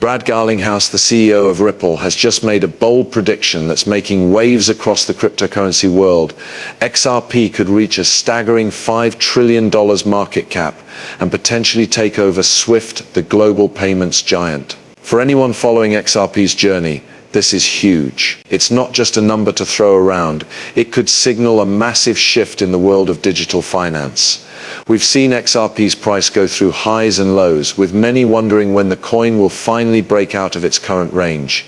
Brad Garlinghouse, the CEO of Ripple, has just made a bold prediction that's making waves across the cryptocurrency world. XRP could reach a staggering $5 trillion market cap and potentially take over SWIFT, the global payments giant. For anyone following XRP's journey, this is huge. It's not just a number to throw around. It could signal a massive shift in the world of digital finance. We've seen XRP's price go through highs and lows, with many wondering when the coin will finally break out of its current range.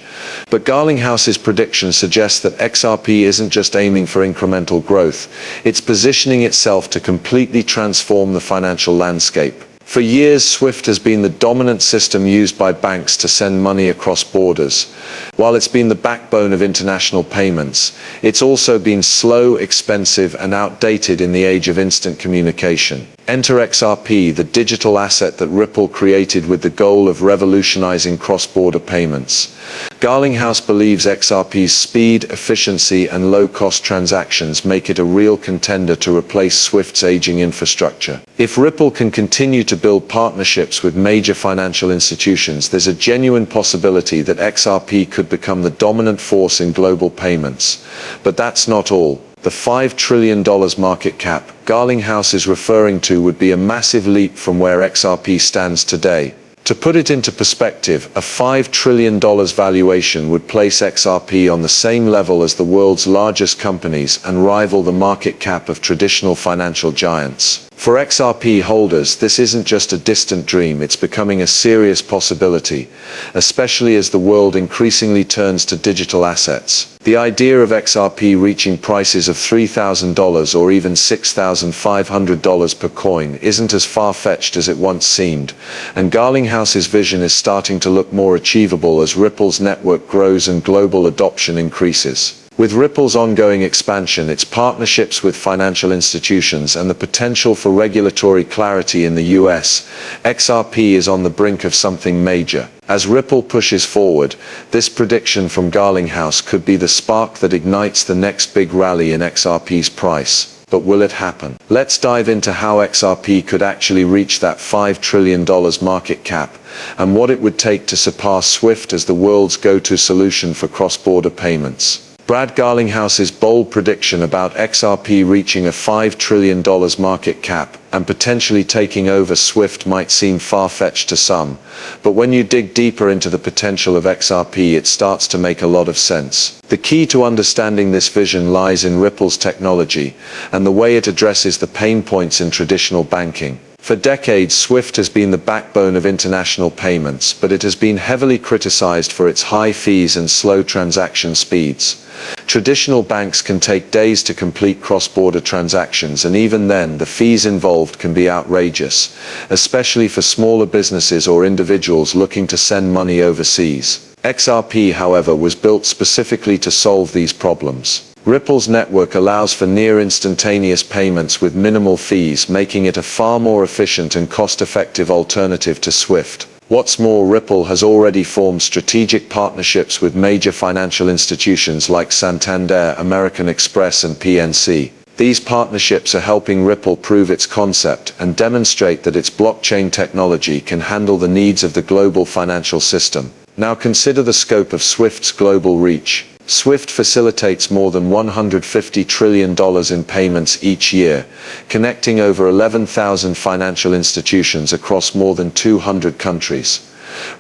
But Garlinghouse's prediction suggests that XRP isn't just aiming for incremental growth, it's positioning itself to completely transform the financial landscape. For years, SWIFT has been the dominant system used by banks to send money across borders. While it's been the backbone of international payments, it's also been slow, expensive, and outdated in the age of instant communication. Enter XRP, the digital asset that Ripple created with the goal of revolutionizing cross-border payments. Garlinghouse believes XRP's speed, efficiency, and low-cost transactions make it a real contender to replace SWIFT's aging infrastructure. If Ripple can continue to build partnerships with major financial institutions, there's a genuine possibility that XRP could become the dominant force in global payments. But that's not all. The $5 trillion market cap Garlinghouse is referring to would be a massive leap from where XRP stands today. To put it into perspective, a $5 trillion valuation would place XRP on the same level as the world's largest companies and rival the market cap of traditional financial giants. For XRP holders, this isn't just a distant dream, it's becoming a serious possibility, especially as the world increasingly turns to digital assets. The idea of XRP reaching prices of $3,000 or even $6,500 per coin isn't as far-fetched as it once seemed, and Garlinghouse's vision is starting to look more achievable as Ripple's network grows and global adoption increases. With Ripple's ongoing expansion, its partnerships with financial institutions, and the potential for regulatory clarity in the US, XRP is on the brink of something major. As Ripple pushes forward, this prediction from Garlinghouse could be the spark that ignites the next big rally in XRP's price. But will it happen? Let's dive into how XRP could actually reach that $5 trillion market cap, and what it would take to surpass SWIFT as the world's go-to solution for cross-border payments. Brad Garlinghouse's bold prediction about XRP reaching a $5 trillion market cap and potentially taking over SWIFT might seem far-fetched to some, but when you dig deeper into the potential of XRP, it starts to make a lot of sense. The key to understanding this vision lies in Ripple's technology and the way it addresses the pain points in traditional banking. For decades, SWIFT has been the backbone of international payments, but it has been heavily criticized for its high fees and slow transaction speeds. Traditional banks can take days to complete cross-border transactions, and even then, the fees involved can be outrageous, especially for smaller businesses or individuals looking to send money overseas. XRP, however, was built specifically to solve these problems. Ripple's network allows for near-instantaneous payments with minimal fees, making it a far more efficient and cost-effective alternative to SWIFT. What's more, Ripple has already formed strategic partnerships with major financial institutions like Santander, American Express, and PNC. These partnerships are helping Ripple prove its concept and demonstrate that its blockchain technology can handle the needs of the global financial system. Now consider the scope of SWIFT's global reach. SWIFT facilitates more than $150 trillion in payments each year, connecting over 11,000 financial institutions across more than 200 countries.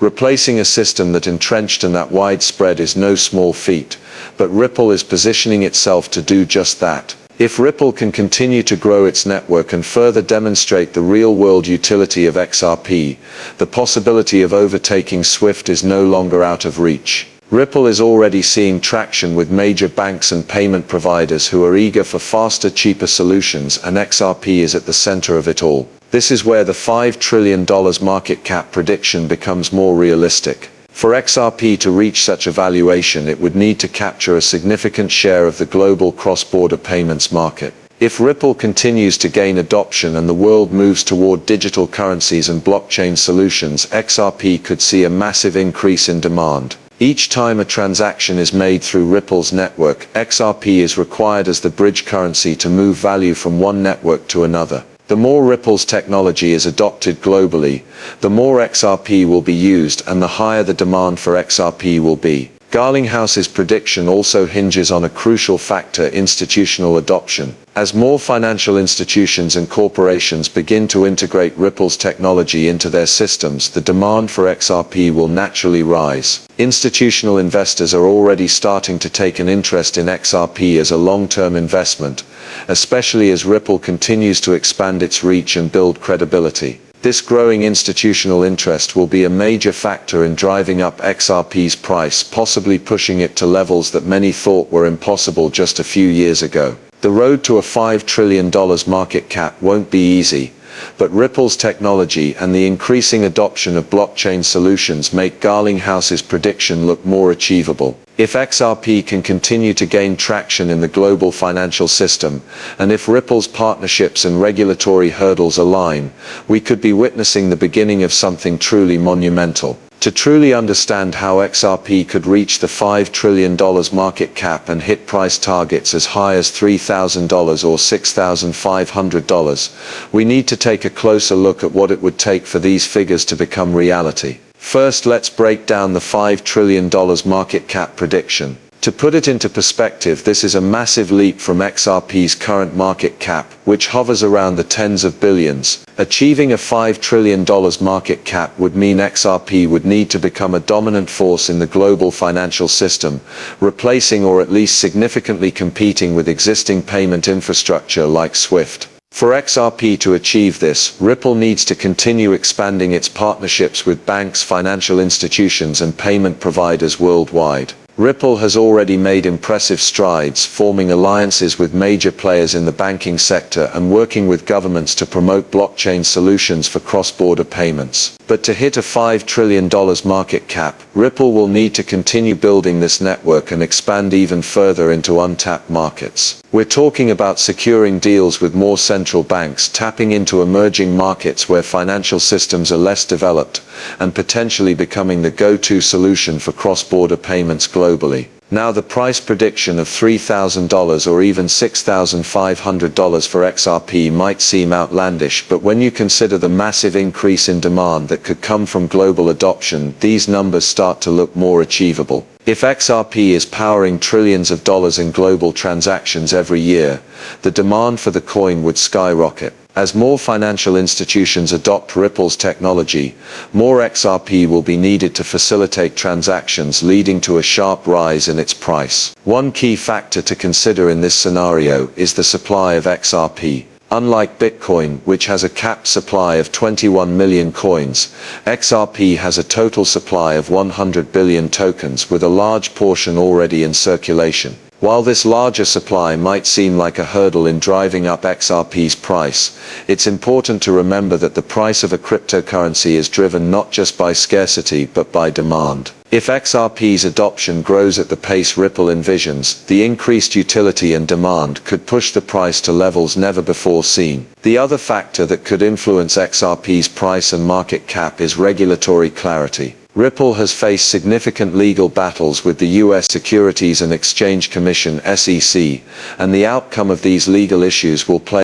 Replacing a system that entrenched and that widespread is no small feat, but Ripple is positioning itself to do just that. If Ripple can continue to grow its network and further demonstrate the real-world utility of XRP, the possibility of overtaking SWIFT is no longer out of reach. Ripple is already seeing traction with major banks and payment providers who are eager for faster, cheaper solutions, and XRP is at the center of it all. This is where the $5 trillion market cap prediction becomes more realistic. For XRP to reach such a valuation, it would need to capture a significant share of the global cross-border payments market. If Ripple continues to gain adoption and the world moves toward digital currencies and blockchain solutions, XRP could see a massive increase in demand. Each time a transaction is made through Ripple's network, XRP is required as the bridge currency to move value from one network to another. The more Ripple's technology is adopted globally, the more XRP will be used and the higher the demand for XRP will be. Garlinghouse's prediction also hinges on a crucial factor: institutional adoption. As more financial institutions and corporations begin to integrate Ripple's technology into their systems, the demand for XRP will naturally rise. Institutional investors are already starting to take an interest in XRP as a long-term investment, especially as Ripple continues to expand its reach and build credibility. This growing institutional interest will be a major factor in driving up XRP's price, possibly pushing it to levels that many thought were impossible just a few years ago. The road to a $5 trillion market cap won't be easy, but Ripple's technology and the increasing adoption of blockchain solutions make Garlinghouse's prediction look more achievable. If XRP can continue to gain traction in the global financial system, and if Ripple's partnerships and regulatory hurdles align, we could be witnessing the beginning of something truly monumental. To truly understand how XRP could reach the $5 trillion market cap and hit price targets as high as $3,000 or $6,500, we need to take a closer look at what it would take for these figures to become reality. First, let's break down the $5 trillion market cap prediction. To put it into perspective, this is a massive leap from XRP's current market cap, which hovers around the tens of billions. Achieving a $5 trillion market cap would mean XRP would need to become a dominant force in the global financial system, replacing or at least significantly competing with existing payment infrastructure like SWIFT. For XRP to achieve this, Ripple needs to continue expanding its partnerships with banks, financial institutions, and payment providers worldwide. Ripple has already made impressive strides, forming alliances with major players in the banking sector and working with governments to promote blockchain solutions for cross-border payments. But to hit a $5 trillion market cap, Ripple will need to continue building this network and expand even further into untapped markets. We're talking about securing deals with more central banks, tapping into emerging markets where financial systems are less developed, and potentially becoming the go-to solution for cross-border payments globally. Now, the price prediction of $3,000 or even $6,500 for XRP might seem outlandish, but when you consider the massive increase in demand that could come from global adoption, these numbers start to look more achievable. If XRP is powering trillions of dollars in global transactions every year, the demand for the coin would skyrocket. As more financial institutions adopt Ripple's technology, more XRP will be needed to facilitate transactions, leading to a sharp rise in its price. One key factor to consider in this scenario is the supply of XRP. Unlike Bitcoin, which has a capped supply of 21 million coins, XRP has a total supply of 100 billion tokens, with a large portion already in circulation. While this larger supply might seem like a hurdle in driving up XRP's price, it's important to remember that the price of a cryptocurrency is driven not just by scarcity but by demand. If XRP's adoption grows at the pace Ripple envisions, the increased utility and demand could push the price to levels never before seen. The other factor that could influence XRP's price and market cap is regulatory clarity. Ripple has faced significant legal battles with the U.S. Securities and Exchange Commission (SEC), and the outcome of these legal issues will play